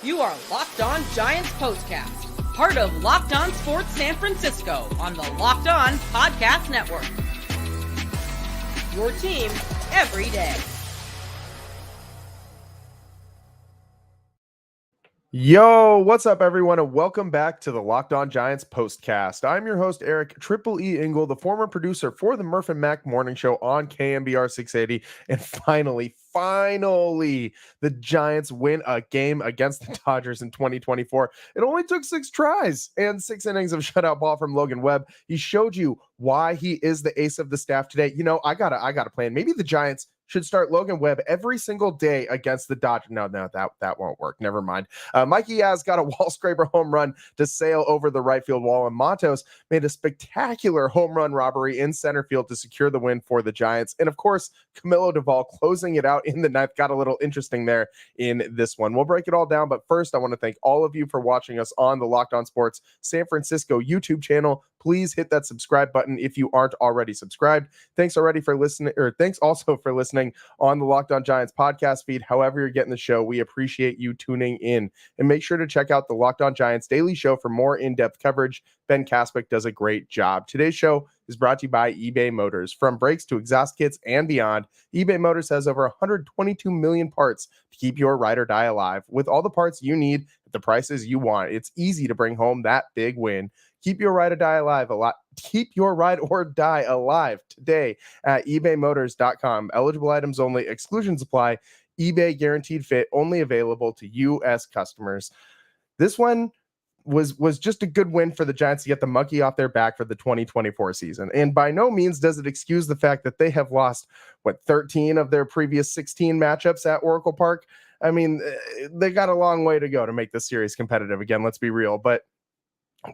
You are Locked On Giants Postcast, part of Locked On Sports San Francisco on the Locked On Podcast Network. Your team every day. Yo, what's up, everyone, and welcome back to the Locked On Giants Postcast. I'm your host, Eric Triple E Engel, the former producer for the Murph and Mac Morning Show on KMBR 680. And finally, the Giants win a game against the Dodgers in 2024. It only took 6 tries and 6 innings of shutout ball from Logan Webb. He showed you why he is the ace of the staff today. You know, I got a plan. Maybe the Giants should start Logan Webb every single day against the Dodgers. No, that won't work. Never mind. Mikey Yaz got a wall scraper home run to sail over the right field wall, and Matos made a spectacular home run robbery in center field to secure the win for the Giants. And of course, Camilo Duvall closing it out in the ninth. Got a little interesting there in this one. We'll break it all down, but first I want to thank all of you for watching us on the Locked On Sports San Francisco YouTube channel. Please hit that subscribe button if you aren't already subscribed. Thanks also for listening on the Locked On Giants podcast feed. However you're getting the show, we appreciate you tuning in. And make sure to check out the Locked On Giants daily show for more in-depth coverage. Ben Kaspick does a great job. Today's show is brought to you by eBay Motors. From brakes to exhaust kits and beyond, eBay Motors has over 122 million parts to keep your ride or die alive. With all the parts you need at the prices you want, it's easy to bring home that big win. Keep your ride or die alive today at ebaymotors.com. Eligible items only. Exclusions apply. eBay guaranteed fit. Only available to U.S. customers. This one was just a good win for the Giants to get the monkey off their back for the 2024 season. And by no means does it excuse the fact that they have lost, 13 of their previous 16 matchups at Oracle Park. I mean, they got a long way to go to make this series competitive again, let's be real. But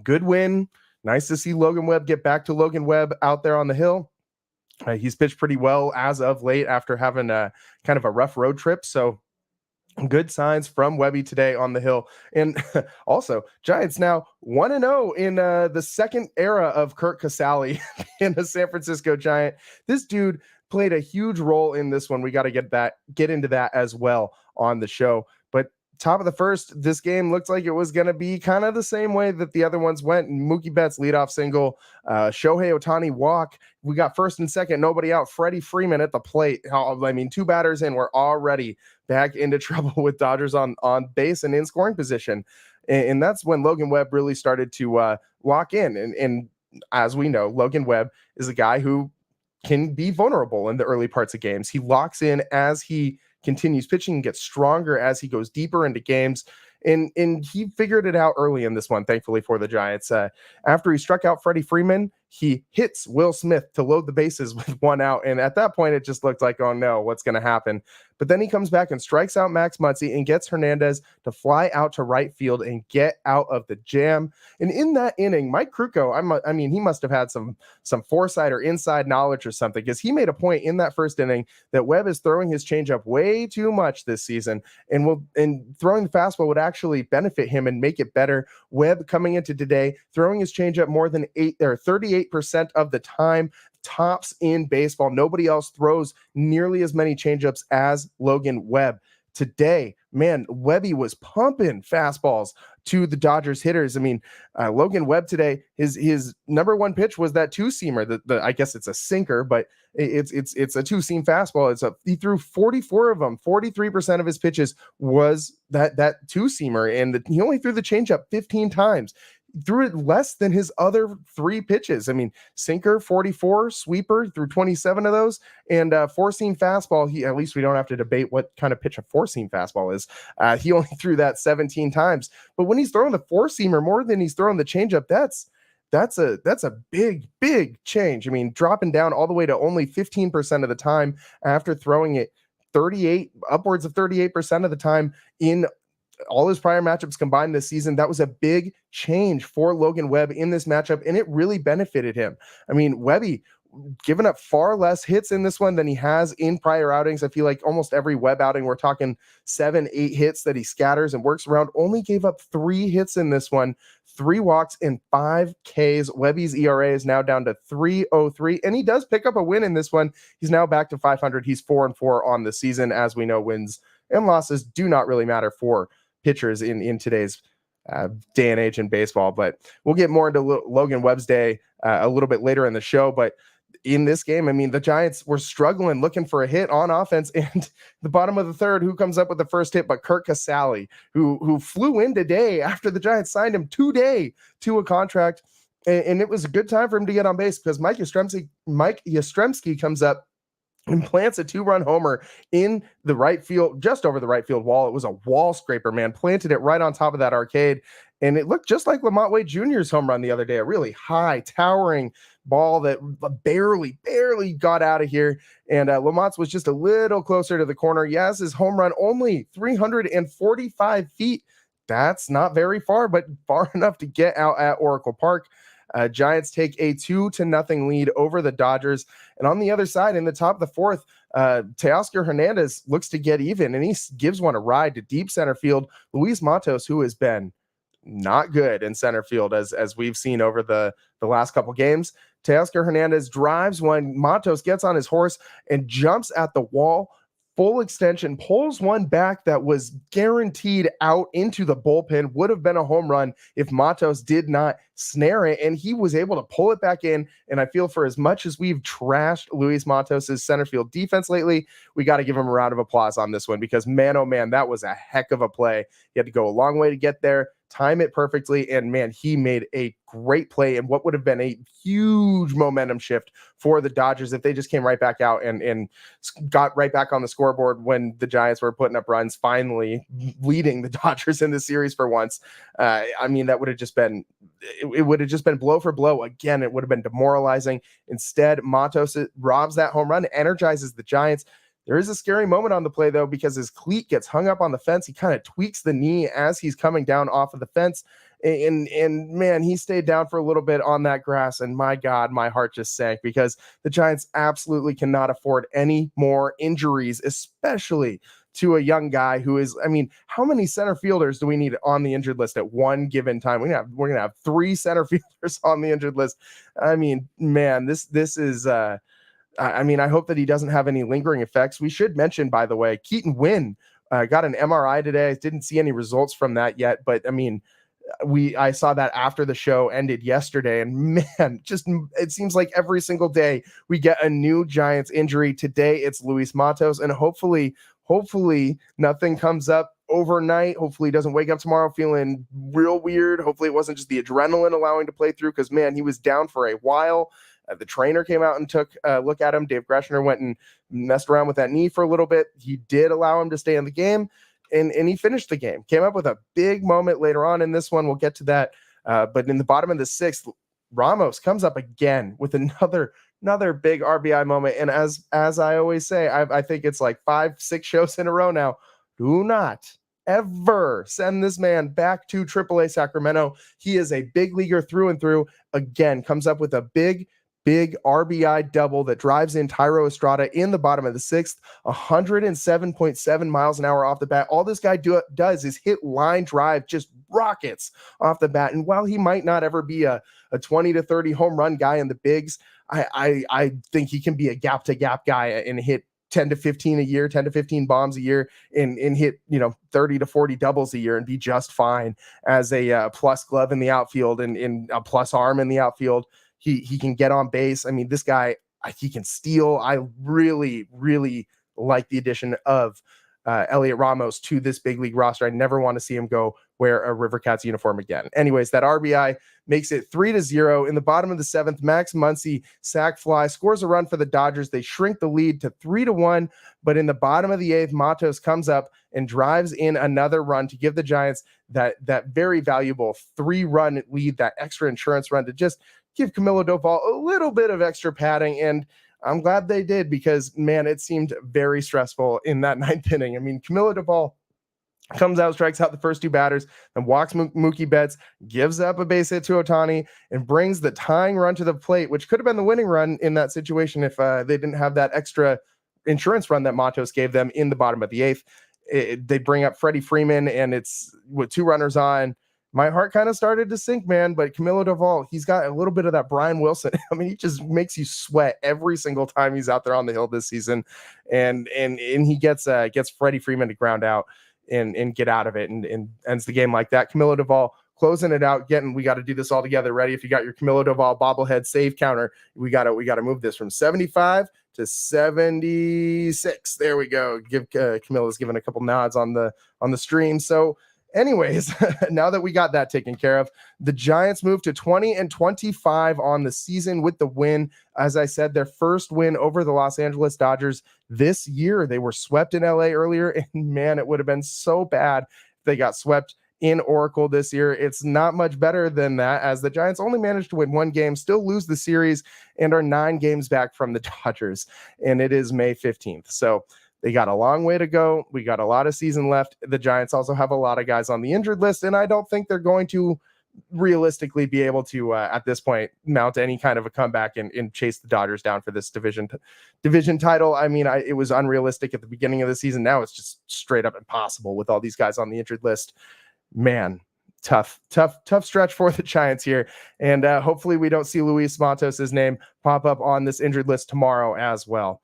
good win. Nice to see Logan Webb get back to Logan Webb out there on the hill. He's pitched pretty well as of late after having a kind of a rough road trip. So good signs from Webby today on the hill. And also, Giants now 1-0 in the second era of Kurt Casale in the San Francisco Giant. This dude played a huge role in this one. We got to get into that as well on the show. But top of the first, this game looked like it was going to be kind of the same way that the other ones went. Mookie Betts leadoff single, Shohei Ohtani walk. We got first and second, nobody out. Freddie Freeman at the plate. 2 batters in, we're already back into trouble with Dodgers on base and in scoring position. And that's when Logan Webb really started to lock in. And as we know, Logan Webb is a guy who can be vulnerable in the early parts of games. He locks in as he continues pitching and gets stronger as he goes deeper into games. And he figured it out early in this one, thankfully for the Giants. After he struck out Freddie Freeman, he hits Will Smith to load the bases with 1 out. And at that point, it just looked like, oh no, what's going to happen? But then he comes back and strikes out Max Muncy and gets Hernandez to fly out to right field and get out of the jam. And in that inning, Mike Krukow, he must have had some foresight or inside knowledge or something, because he made a point in that first inning that Webb is throwing his changeup way too much this season, and throwing the fastball would actually benefit him and make it better. Webb coming into today, throwing his changeup more than 38% of the time. Tops in baseball. Nobody else throws nearly as many changeups as Logan Webb. Today, man, Webby was pumping fastballs to the Dodgers hitters. Logan Webb today, his number one pitch was that 2-seamer. I guess it's a sinker, but it's a 2-seam fastball. He threw 44 of them. 43% of his pitches was that 2-seamer, and he only threw the changeup 15 times. Threw it less than his other 3 pitches. Sinker 44, sweeper threw 27 of those, and 4-seam fastball. At least we don't have to debate what kind of pitch a 4-seam fastball is. He only threw that 17 times. But when he's throwing the 4-seamer more than he's throwing the changeup, that's a big change. Dropping down all the way to only 15% of the time after throwing it upwards of 38% of the time in all his prior matchups combined this season. That was a big change for Logan Webb in this matchup, and it really benefited him. Webby given up far less hits in this one than he has in prior outings. I feel like almost every Webb outing, we're talking 7-8 hits that he scatters and works around. Only gave up 3 hits in this one, 3 walks and 5 Ks. Webby's ERA is now down to 3.03, and he does pick up a win in this one. He's now back to 500. He's 4-4 on the season. As we know, wins and losses do not really matter for pitchers in today's day and age in baseball. But we'll get more into Logan Webb's day a little bit later in the show. But in this game, I mean, the Giants were struggling, looking for a hit on offense, and the bottom of the third, who comes up with the first hit but Kurt Casale, who flew in today after the Giants signed him today to a contract, and it was a good time for him to get on base because Mike Yastrzemski comes up and plants a 2-run homer in the right field, just over the right field wall. It was a wall scraper, man. Planted it right on top of that arcade, and it looked just like Lamont Wade Jr.'s home run the other day, a really high, towering ball that barely got out of here, and Lamont's was just a little closer to the corner. Yes, his home run only 345 feet. That's not very far, but far enough to get out at Oracle Park. Giants take a 2-0 lead over the Dodgers. And on the other side, in the top of the fourth, Teoscar Hernandez looks to get even, and he gives one a ride to deep center field. Luis Matos, who has been not good in center field as we've seen over the last couple games. Teoscar Hernandez drives one. Matos gets on his horse and jumps at the wall. Full extension, pulls one back that was guaranteed out into the bullpen. Would have been a home run if Matos did not snare it, and he was able to pull it back in. And I feel for as much as we've trashed Luis Matos' center field defense lately, we got to give him a round of applause on this one because, man, oh man, that was a heck of a play. He had to go a long way to get there, time it perfectly, and man, he made a great play and what would have been a huge momentum shift for the Dodgers if they just came right back out and got right back on the scoreboard when the Giants were putting up runs, finally leading the Dodgers in the series for once. I mean, that would have just been, it would have just been blow for blow. Again, it would have been demoralizing. Instead, Matos robs that home run, energizes the Giants. There is a scary moment on the play, though, because his cleat gets hung up on the fence. He kind of tweaks the knee as he's coming down off of the fence. And man, he stayed down for a little bit on that grass. And my God, my heart just sank because the Giants absolutely cannot afford any more injuries, especially to a young guy who is, I mean, how many center fielders do we need on the injured list at one given time? We're going to have 3 center fielders on the injured list. I mean, man, this is, I mean, I hope that he doesn't have any lingering effects. We should mention, by the way, Keaton Wynn got an MRI today. I didn't see any results from that yet, but I mean, I saw that after the show ended yesterday, and man, just it seems like every single day we get a new Giants injury. Today it's Luis Matos, and hopefully nothing comes up overnight. Hopefully he doesn't wake up tomorrow feeling real weird. Hopefully it wasn't just the adrenaline allowing to play through, because man, he was down for a while. The trainer came out and took a look at him. Dave Greshner went and messed around with that knee for a little bit. He did allow him to stay in the game, and he finished the game. Came up with a big moment later on in this one. We'll get to that. But in the bottom of the 6th, Ramos comes up again with another big RBI moment. And as I always say, I think it's like 5-6 shows in a row now. Do not ever send this man back to AAA Sacramento. He is a big leaguer through and through. Again, comes up with a big RBI double that drives in Thairo Estrada in the bottom of the 6th, 107.7 miles an hour off the bat. All this guy does is hit line drive, just rockets off the bat. And while he might not ever be a 20 to 30 home run guy in the bigs, I think he can be a gap to gap guy and hit 10 to 15 a year, 10 to 15 bombs a year, and hit 30 to 40 doubles a year and be just fine as a plus glove in the outfield and a plus arm in the outfield. He can get on base. I mean, this guy, he can steal. I really like the addition of Elliot Ramos to this big league roster. I never want to see him go wear a River Cats uniform again. Anyways, that RBI makes it 3-0. In the bottom of the 7th, Max Muncy sac fly scores a run for the Dodgers. They shrink the lead to 3-1. But in the bottom of the 8th, Matos comes up and drives in another run to give the Giants that very valuable 3-run lead, that extra insurance run to just give Camilo Doval a little bit of extra padding. And I'm glad they did, because man, it seemed very stressful in that 9th inning. I mean, Camilo Doval comes out, strikes out the first 2 batters, and walks Mookie Betts, gives up a base hit to Ohtani, and brings the tying run to the plate, which could have been the winning run in that situation if they didn't have that extra insurance run that Matos gave them in the bottom of the 8th. They bring up Freddie Freeman, and it's with 2 runners on. My heart kind of started to sink, man, but Camilo Doval, he's got a little bit of that Brian Wilson. I mean, he just makes you sweat every single time he's out there on the hill this season. And he gets Freddie Freeman to ground out. and get out of it, and ends the game like that. Camilo Doval closing it out. We got to do this all together. Ready? If you got your Camilo Doval bobblehead save counter, we got to move this from 75 to 76. There we go. Camilo's giving a couple nods on the stream. So anyways, now that we got that taken care of, the Giants moved to 20-25 on the season with the win. As I said, their first win over the Los Angeles Dodgers this year. They were swept in LA earlier, and man, it would have been so bad if they got swept in Oracle this year. It's not much better than that, as the Giants only managed to win one game, still lose the series, and are 9 games back from the Dodgers. And it is May 15th. So they got a long way to go. We got a lot of season left. The Giants also have a lot of guys on the injured list, and I don't think they're going to realistically be able to, at this point, mount any kind of a comeback and chase the Dodgers down for this division title. I mean, it was unrealistic at the beginning of the season. Now it's just straight up impossible with all these guys on the injured list. Man, tough stretch for the Giants here. And hopefully we don't see Luis Matos' name pop up on this injured list tomorrow as well.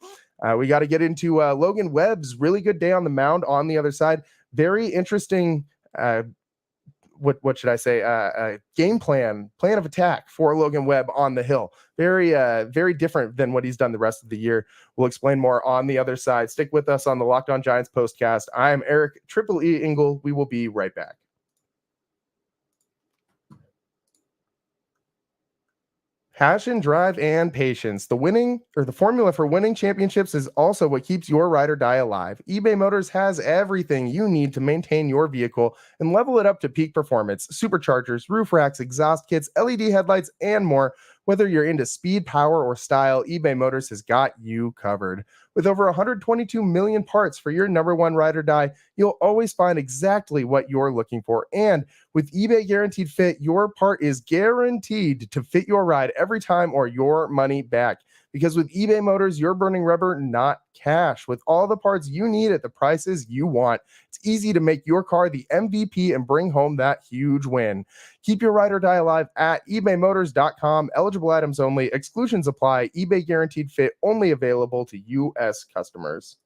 We got to get into Logan Webb's really good day on the mound on the other side. Very interesting, what should I say? Game plan of attack for Logan Webb on the hill. Very different than what he's done the rest of the year. We'll explain more on the other side. Stick with us on the Locked On Giants postcast. I'm Eric Triple E Engel. We will be right back. Passion, drive, and patience. The formula for winning championships is also what keeps your ride or die alive. eBay Motors has everything you need to maintain your vehicle and level it up to peak performance. Superchargers, roof racks, exhaust kits, LED headlights, and more. Whether you're into speed, power, or style, eBay Motors has got you covered. With over 122 million parts for your number one ride or die, you'll always find exactly what you're looking for. And with eBay Guaranteed Fit, your part is guaranteed to fit your ride every time or your money back. Because with eBay Motors, you're burning rubber, not cash. With all the parts you need at the prices you want, it's easy to make your car the MVP and bring home that huge win. Keep your ride or die alive at ebaymotors.com. Eligible items only. Exclusions apply. eBay Guaranteed Fit only available to U.S. customers.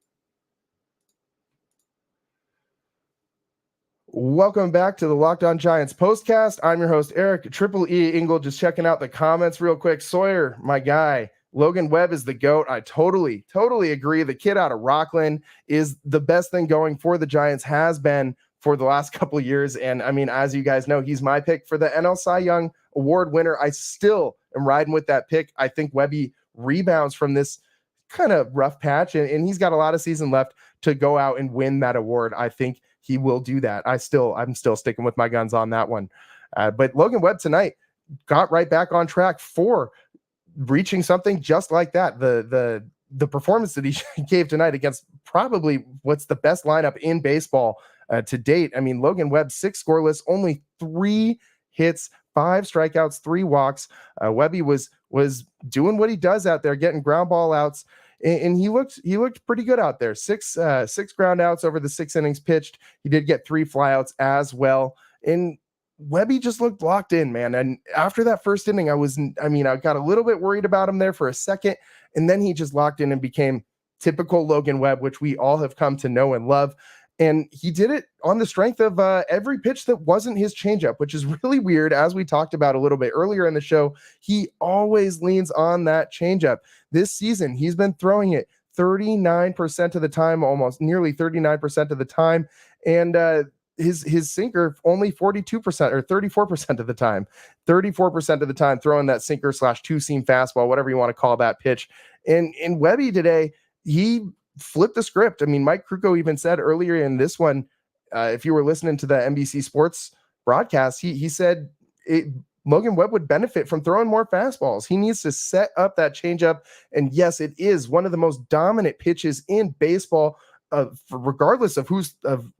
Welcome back to the Locked On Giants postcast. I'm your host, Eric Triple E Engel. Just checking out the comments real quick. Sawyer, my guy. Logan Webb is the GOAT. I totally agree. The kid out of Rockland is the best thing going for the Giants, has been for the last couple of years. And I mean, as you guys know, he's my pick for the NL Cy Young Award winner. I still am riding with that pick. I think Webby rebounds from this kind of rough patch, and he's got a lot of season left to go out and win that award. I think he will do that. I'm still sticking with my guns on that one. But Logan Webb tonight got right back on track for reaching something just like that. The performance that he gave tonight against probably what's the best lineup in baseball to date. I mean, Logan Webb, 6 scoreless, only 3 hits, 5 strikeouts, 3 walks. Webby was doing what he does out there, getting ground ball outs, and he looked pretty good out there. 6 ground outs over the 6 innings pitched. He did get 3 flyouts as well, and Webby just looked locked in, man. And after that first inning, I got a little bit worried about him there for a second, and then he just locked in and became typical Logan Webb, which we all have come to know and love. And he did it on the strength of every pitch that wasn't his changeup, which is really weird. As we talked about a little bit earlier in the show, he always leans on that changeup. This season, he's been throwing it 39% of the time, almost nearly 39% of the time. And his sinker only 42% or 34% of the time, 34% of the time throwing that sinker / 2-seam fastball, whatever you want to call that pitch. And Webby today, he flipped the script. I mean, Mike Krukow even said earlier in this one, if you were listening to the NBC Sports broadcast, he said Logan Webb would benefit from throwing more fastballs. He needs to set up that changeup. And yes, it is one of the most dominant pitches in baseball. Regardless of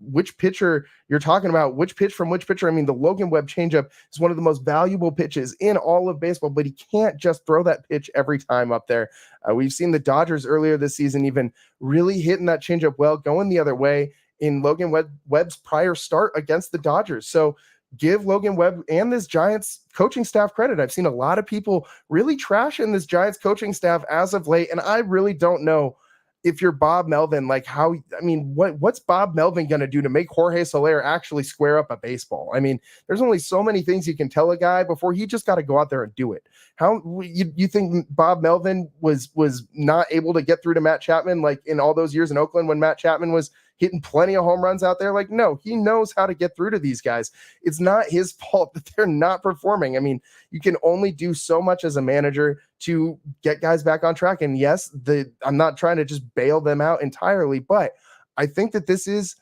which pitcher you're talking about, which pitch from which pitcher. I mean, the Logan Webb changeup is one of the most valuable pitches in all of baseball, but he can't just throw that pitch every time up there. We've seen the Dodgers earlier this season even really hitting that changeup well, going the other way in Logan Webb's prior start against the Dodgers. So give Logan Webb and this Giants coaching staff credit. I've seen a lot of people really trashing this Giants coaching staff as of late, and I really don't know if you're Bob Melvin, like what's Bob Melvin going to do to make Jorge Soler actually square up a baseball? I mean, there's only so many things you can tell a guy before he just got to go out there and do it. How you think Bob Melvin was not able to get through to Matt Chapman like in all those years in Oakland when Matt Chapman was hitting plenty of home runs out there? Like, no, he knows how to get through to these guys. It's not his fault that they're not performing. I mean, you can only do so much as a manager to get guys back on track. And yes, I'm not trying to just bail them out entirely, but I think that this is,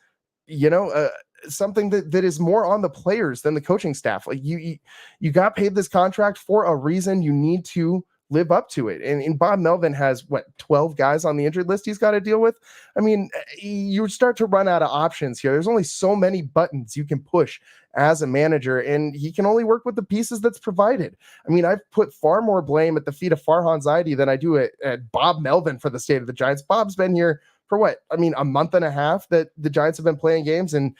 something that is more on the players than the coaching staff. Like you got paid this contract for a reason. You need to live up to it. And Bob Melvin has 12 guys on the injured list he's got to deal with. I mean, you start to run out of options here. There's only so many buttons you can push as a manager, and he can only work with the pieces that's provided. I mean, I've put far more blame at the feet of Farhan Zaidi than I do at Bob Melvin for the state of the Giants. Bob's been here for a month and a half that the Giants have been playing games, and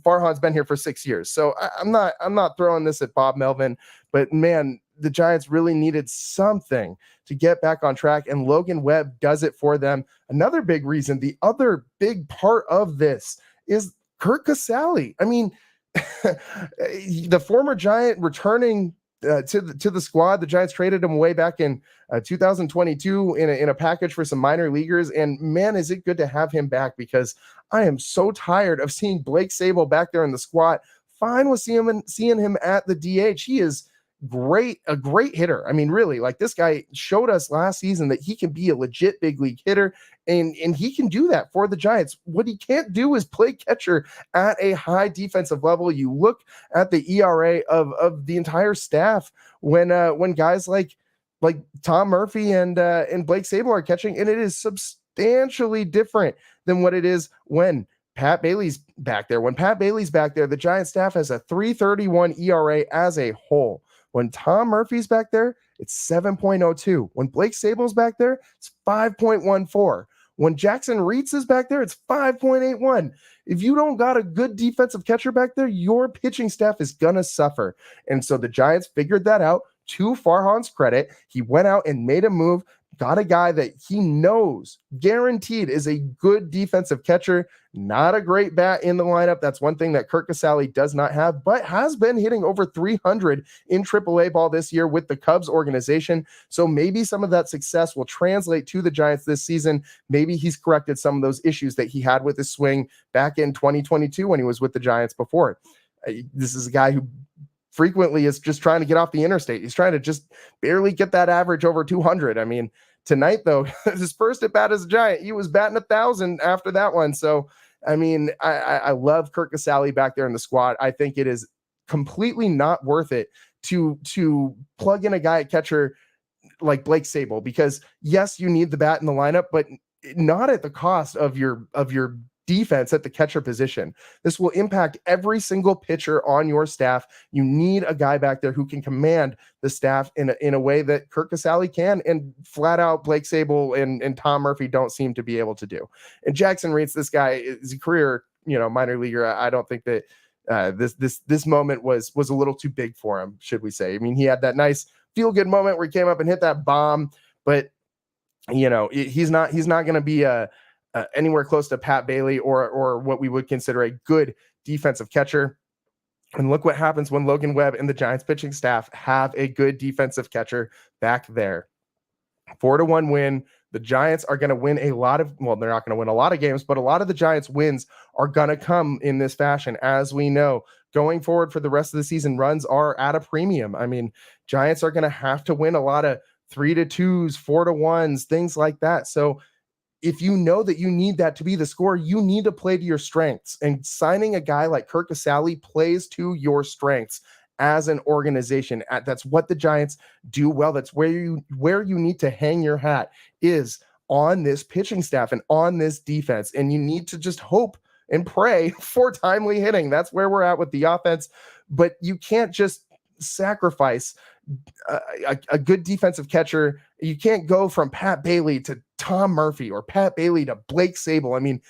Farhan's been here for 6 years. So I'm not throwing this at Bob Melvin, but man, the Giants really needed something to get back on track, and Logan Webb does it for them. Another big reason, the other big part of this is Curt Casali. I mean, the former Giant returning to the squad. The Giants traded him away back in 2022 in a package for some minor leaguers, and man, is it good to have him back, because I am so tired of seeing Blake Sabol back there in the squat. Fine with seeing him at the DH. He is a great hitter. I mean, really, like, this guy showed us last season that he can be a legit big league hitter, and he can do that for the Giants. What he can't do is play catcher at a high defensive level. You look at the ERA of the entire staff when guys like Tom Murphy and Blake Sabol are catching, and it is substantially different than what it is when Pat Bailey's back there. When Pat Bailey's back there, the Giants staff has a 3.31 ERA as a whole. When Tom Murphy's back there, it's 7.02. When Blake Sabol's back there, it's 5.14. When Jackson Reitz is back there, it's 5.81. If you don't got a good defensive catcher back there, your pitching staff is going to suffer. And so the Giants figured that out. To Farhan's credit, he went out and made a move, got a guy that he knows guaranteed is a good defensive catcher, not a great bat in the lineup. That's one thing that Curt Casali does not have, but has been hitting over 300 in AAA ball this year with the Cubs organization. So maybe some of that success will translate to the Giants this season. Maybe he's corrected some of those issues that he had with his swing back in 2022 when he was with the Giants before. This is a guy who frequently is just trying to get off the interstate. He's trying to just barely get that average over 200. I mean, tonight, though, his first at bat as a Giant, he was batting 1,000 after that one. So, I mean, I love Curt Casali back there in the squad. I think it is completely not worth it to plug in a guy at catcher like Blake Sabol, because yes, you need the bat in the lineup, but not at the cost of your defense at the catcher position. This will impact every single pitcher on your staff. You need a guy back there who can command the staff in a way that Curt Casali can, and flat out Blake Sabol and Tom Murphy don't seem to be able to do. And Jackson Reitz, this guy is a career, minor leaguer. I don't think that this moment was a little too big for him, should we say. I mean, he had that nice feel good moment where he came up and hit that bomb, but he's not going to be anywhere close to Pat Bailey or what we would consider a good defensive catcher. And look what happens when Logan Webb and the Giants pitching staff have a good defensive catcher back there. 4-1 win. The Giants are going to win they're not going to win a lot of games, but a lot of the Giants wins are going to come in this fashion. As we know, going forward for the rest of the season, runs are at a premium. I mean, Giants are going to have to win a lot of 3-2s, 4-1s, things like that. So if you know that you need that to be the score, you need to play to your strengths. And signing a guy like Curt Casali plays to your strengths as an organization. That's what the Giants do well. That's where you need to hang your hat, is on this pitching staff and on this defense. And you need to just hope and pray for timely hitting. That's where we're at with the offense. But you can't just sacrifice a good defensive catcher. You can't go from Pat Bailey to Tom Murphy or Pat Bailey to Blake Sabol. I mean,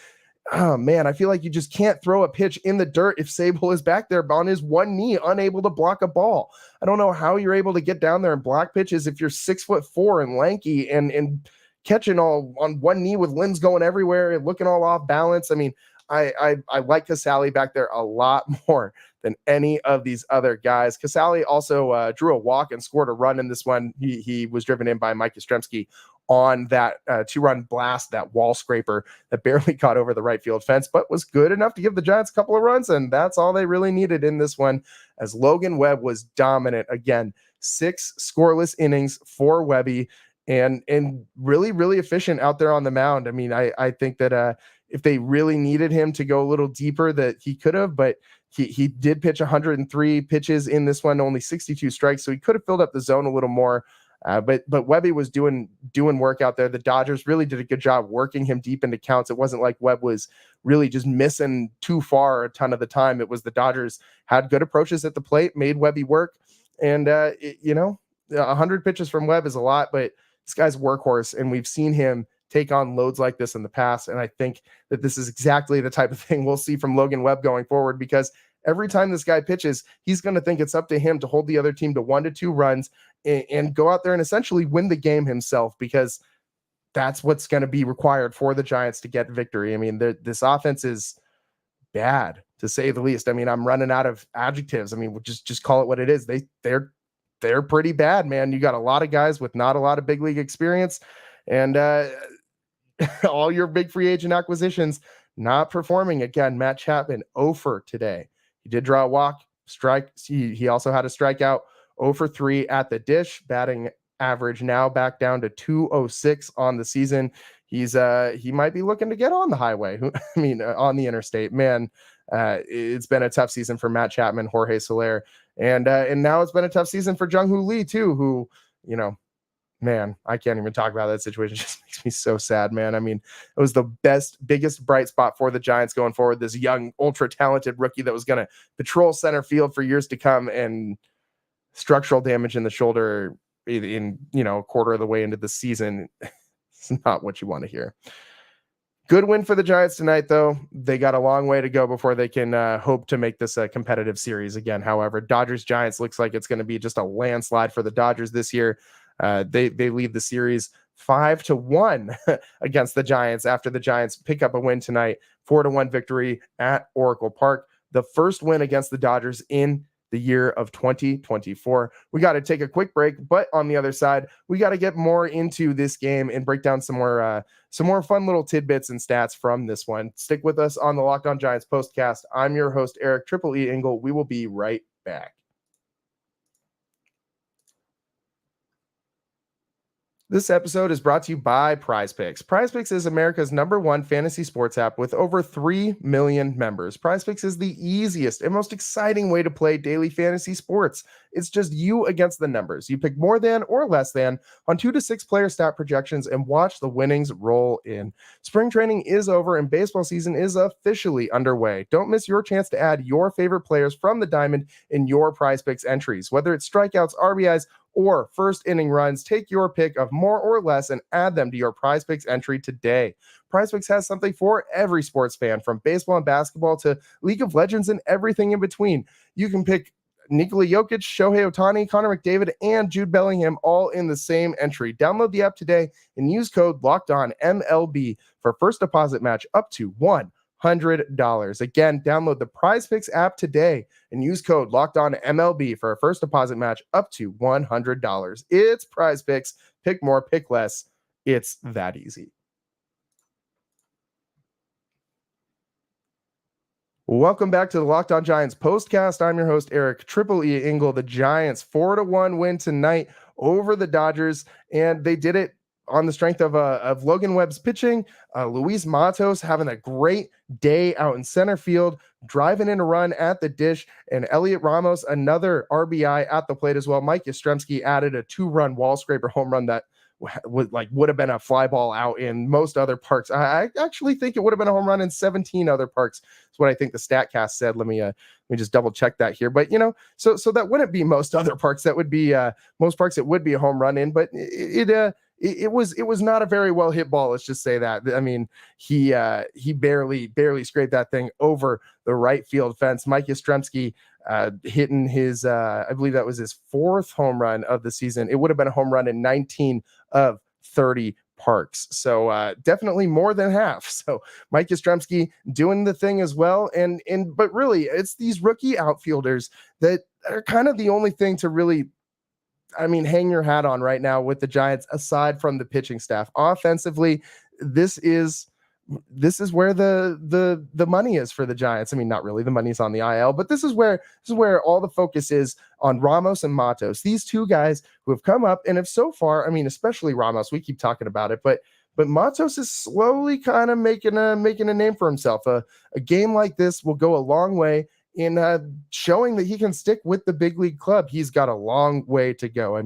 oh man, I feel like you just can't throw a pitch in the dirt if Sabol is back there on his one knee, unable to block a ball. I don't know how you're able to get down there and block pitches if you're 6'4" and lanky and catching all on one knee with limbs going everywhere and looking all off balance. I mean, I like Casale back there a lot more than any of these other guys. Casale also drew a walk and scored a run in this one. He was driven in by Mike Yastrzemski on that 2-run blast, that wall scraper that barely caught over the right field fence, but was good enough to give the Giants a couple of runs, and that's all they really needed in this one, as Logan Webb was dominant again. 6 scoreless innings for Webby, and really, really efficient out there on the mound. I mean, I think that if they really needed him to go a little deeper, that he could have, but he did pitch 103 pitches in this one, only 62 strikes, so he could have filled up the zone a little more. But Webby was doing work out there. The Dodgers really did a good job working him deep into counts. It wasn't like Webb was really just missing too far a ton of the time. It was the Dodgers had good approaches at the plate, made Webby work. And, 100 pitches from Webb is a lot, but this guy's a workhorse, and we've seen him take on loads like this in the past. And I think that this is exactly the type of thing we'll see from Logan Webb going forward, because every time this guy pitches, he's going to think it's up to him to hold the other team to 1 to 2 runs and go out there and essentially win the game himself, because that's what's going to be required for the Giants to get victory. I mean, this offense is bad, to say the least. I mean, I'm running out of adjectives. I mean, we'll just call it what it is. They're pretty bad, man. You got a lot of guys with not a lot of big league experience, and all your big free agent acquisitions not performing. Again, Matt Chapman 0 for today. He did draw a walk, strike. He also had a strikeout. 0 for 3 at the dish. Batting average now back down to 206 on the season. He might be looking to get on the highway. On the interstate. Man, it's been a tough season for Matt Chapman, Jorge Soler, and now it's been a tough season for Jung-Hoo Lee too, who, man, I can't even talk about that situation. It just makes me so sad, man. I mean, it was the biggest bright spot for the Giants going forward. This young, ultra-talented rookie that was going to patrol center field for years to come, and structural damage in the shoulder in a quarter of the way into the season. It's not what you want to hear. Good win for the Giants tonight, though. They got a long way to go before they can hope to make this a competitive series again. However, Dodgers-Giants looks like it's going to be just a landslide for the Dodgers this year. They lead the series 5-1 against the Giants after the Giants pick up a win tonight. 4-1 victory at Oracle Park. The first win against the Dodgers in the year of 2024. We got to take a quick break, but on the other side, we got to get more into this game and break down some more fun little tidbits and stats from this one. Stick with us on the Locked On Giants postcast. I'm your host, Eric Triple E Engel. We will be right back. This episode is brought to you by PrizePicks. PrizePicks is America's #1 fantasy sports app with over 3 million members. PrizePicks is the easiest and most exciting way to play daily fantasy sports. It's just you against the numbers. You pick more than or less than on 2 to 6 player stat projections and watch the winnings roll in. Spring training is over and baseball season is officially underway. Don't miss your chance to add your favorite players from the diamond in your PrizePicks entries. Whether it's strikeouts, RBIs, or first inning runs, take your pick of more or less and add them to your PrizePicks entry today. PrizePicks has something for every sports fan, from baseball and basketball to League of Legends and everything in between. You can pick Nikola Jokic, Shohei Ohtani, Connor McDavid, and Jude Bellingham all in the same entry. Download the app today and use code LOCKEDONMLB for first deposit match up to $100. Again, download the PrizePicks app today and use code LOCKEDONMLB for a first deposit match up to $100. It's PrizePicks. Pick more, pick less. It's that easy. Welcome back to the Locked On Giants postcast. I'm your host, Eric Triple E Engel. The Giants 4-1 win tonight over the Dodgers, and they did it on the strength of Logan Webb's pitching. Luis Matos having a great day out in center field, driving in a run at the dish, and Elliot Ramos another RBI at the plate as well. Mike Yastrzemski added a 2-run wall scraper home run that would have been a fly ball out in most other parks. I actually think it would have been a home run in 17 other parks. That's what I think the StatCast said. Let me just double check that here. But so that wouldn't be most other parks. That would be most parks it would be a home run in. But it was not a very well hit ball. Let's just say that. I mean, he barely scraped that thing over the right field fence. Mike Yastrzemski hitting his I believe that was his 4th home run of the season. It would have been a home run in 19 of 30 parks. So definitely more than half. So Mike Yastrzemski doing the thing as well. But really, it's these rookie outfielders that are kind of the only thing to really, hang your hat on right now with the Giants, aside from the pitching staff. Offensively, this is where the money is for the Giants. Not really, the money's on the IL, but this is where all the focus is on Ramos and Matos. These two guys who have come up and have so far, especially Ramos, we keep talking about it, but Matos is slowly kind of making a name for himself. A game like this will go a long way in showing that he can stick with the big league club. He's got a long way to go.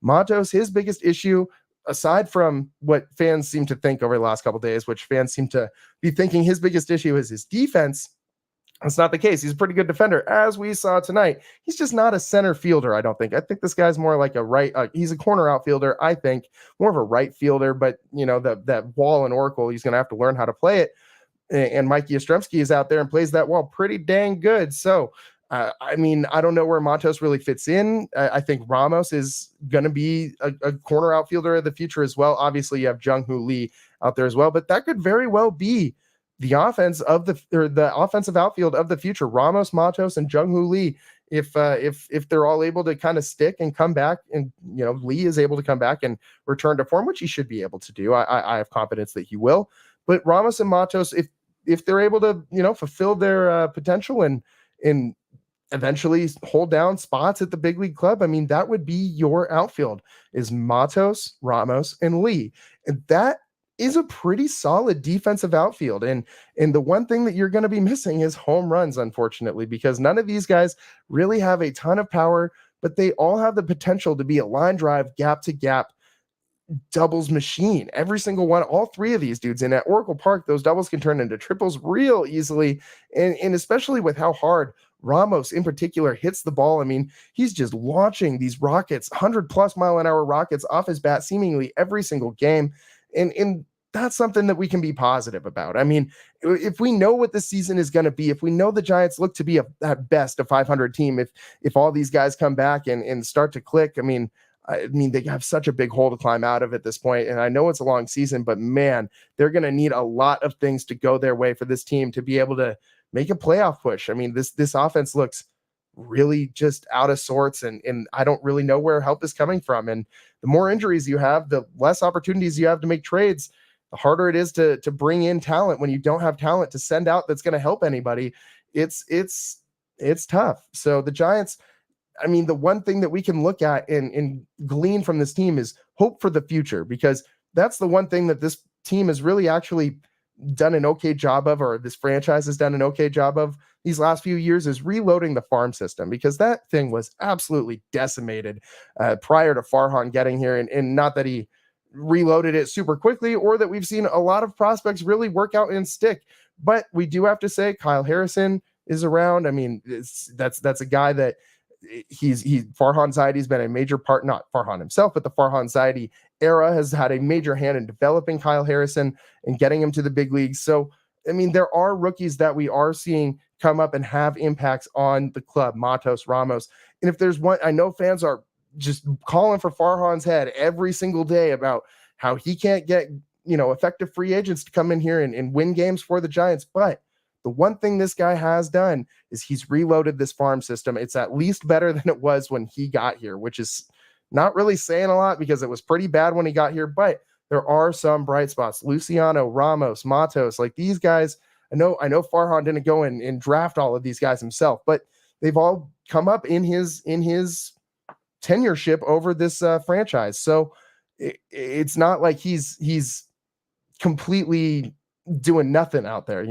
Matos, his biggest issue, aside from what fans seem to think over the last couple of days, which fans seem to be thinking his biggest issue is his defense, that's not the case. He's a pretty good defender, as we saw tonight. He's just not a center fielder, I don't think. I think this guy's more like a right. He's a corner outfielder, I think, more of a right fielder. But that wall in Oracle, he's going to have to learn how to play it. And Mike Yastrzemski is out there and plays that wall pretty dang good. So, I don't know where Matos really fits in. I think Ramos is going to be a corner outfielder of the future as well. Obviously, you have Jung-Hoo Lee out there as well, but that could very well be the offense of the offensive outfield of the future. Ramos, Matos, and Jung-Hoo Lee. If they're all able to kind of stick and come back, and Lee is able to come back and return to form, which he should be able to do. I have confidence that he will. But Ramos and Matos, if they're able to fulfill their potential and eventually hold down spots at the big league club, that would be your outfield, is Matos, Ramos, and Lee. And that is a pretty solid defensive outfield. And the one thing that you're going to be missing is home runs, unfortunately, because none of these guys really have a ton of power, but they all have the potential to be a line drive, gap to gap doubles machine. Every single one, all three of these dudes. And at Oracle Park, those doubles can turn into triples real easily. And especially with how hard Ramos in particular hits the ball. He's just launching these rockets, 100+ mile an hour rockets off his bat seemingly every single game. And that's something that we can be positive about. If we know what the season is going to be, if we know the Giants look to be at best a 500 team, if all these guys come back and start to click, they have such a big hole to climb out of at this point. And I know it's a long season, but man, they're going to need a lot of things to go their way for this team to be able to make a playoff push. This offense looks really just out of sorts, and I don't really know where help is coming from. And the more injuries you have, the less opportunities you have to make trades, the harder it is to bring in talent when you don't have talent to send out that's going to help anybody. It's tough. So the Giants, the one thing that we can look at and glean from this team is hope for the future, because that's the one thing that this team has really actually done an okay job of, or this franchise has done an okay job of these last few years, is reloading the farm system, because that thing was absolutely decimated prior to Farhan getting here. And not that he reloaded it super quickly, or that we've seen a lot of prospects really work out and stick. But we do have to say Kyle Harrison is around. That's a guy that Farhan Zaidi's been a major part, not Farhan himself, but the Farhan Zaidi era has had a major hand in developing Kyle Harrison and getting him to the big leagues. So, there are rookies that we are seeing come up and have impacts on the club, Matos, Ramos. And if there's one, I know fans are just calling for Farhan's head every single day about how he can't get, effective free agents to come in here and win games for the Giants. But the one thing this guy has done is he's reloaded this farm system. It's at least better than it was when he got here, which is not really saying a lot because it was pretty bad when he got here, but there are some bright spots. Luciano, Ramos, Matos, like these guys. I know Farhan didn't go and draft all of these guys himself, but they've all come up in his tenureship over this franchise. So it's not like he's completely doing nothing out there,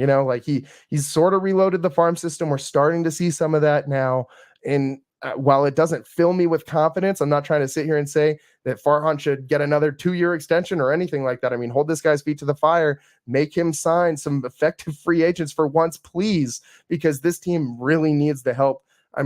he's sort of reloaded the farm system. We're starting to see some of that now. And while it doesn't fill me with confidence, I'm not trying to sit here and say that Farhan should get another 2-year extension or anything like that. Hold this guy's feet to the fire, make him sign some effective free agents for once, please, because this team really needs the help. All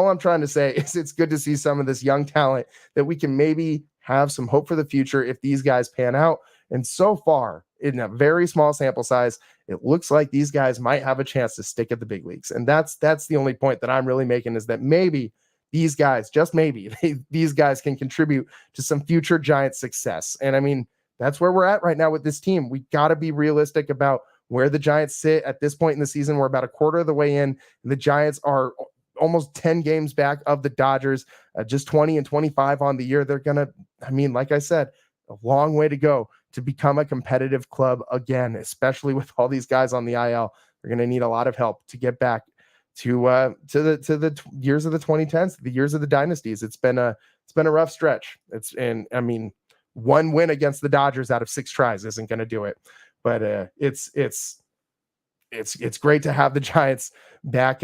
I'm trying to say is it's good to see some of this young talent that we can maybe have some hope for the future if these guys pan out. And so far, in a very small sample size, it looks like these guys might have a chance to stick at the big leagues. And that's the only point that I'm really making, is that maybe these guys, just maybe, these guys can contribute to some future Giants success. And I mean, that's where we're at right now with this team. We got to be realistic about where the Giants sit at this point in the season. We're about a quarter of the way in, and the Giants are almost 10 games back of the Dodgers, just 20 and 25 on the year. They're going to, I mean, like I said, a long way to go to become a competitive club again, especially with all these guys on the IL. They're going to need a lot of help to get back to the years of the 2010s, the years of the dynasties. It's been a rough stretch. I mean, one win against the Dodgers out of 6 tries isn't going to do it, but it's great to have the Giants back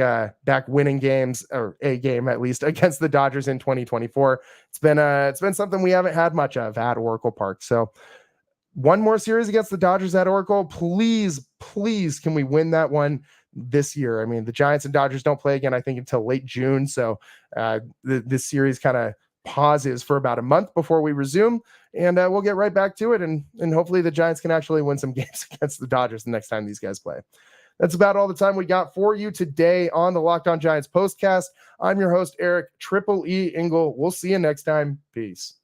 winning games, or a game at least, against the Dodgers in 2024. It's been something we haven't had much of at Oracle Park. So one more series against the Dodgers at Oracle. Please, can we win that one this year? I mean, the Giants and Dodgers don't play again, I think, until late June. So this series kind of pauses for about a month before we resume, and we'll get right back to it. And hopefully the Giants can actually win some games against the Dodgers the next time these guys play. That's about all the time we got for you today on the Locked On Giants postcast. I'm your host, Eric Triple E Engel. We'll see you next time. Peace.